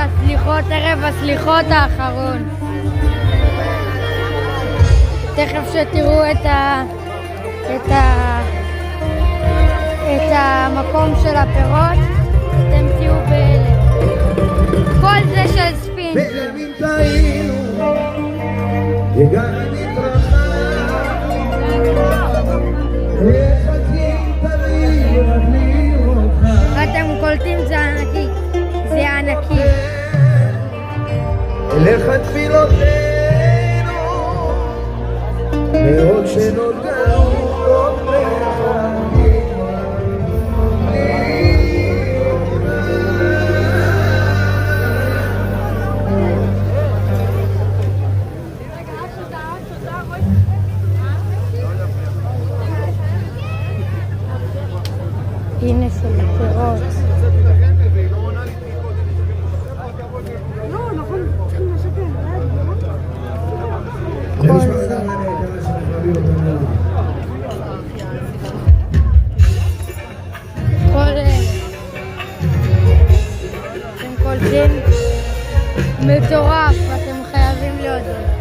הסליחות, ערב הסליחות האחרון. תכף שתראו את המקום של הפירות, אתם תהיו בהלם. כל זה של ספינג'ר. אתם קולטים, זה ענקי, זה ענקי. אליך תפילותינו מאוד שנודעו הנה של הפירות. כל זה. כל אלה. אתם קולטים? מטורף, אתם חייבים להודות.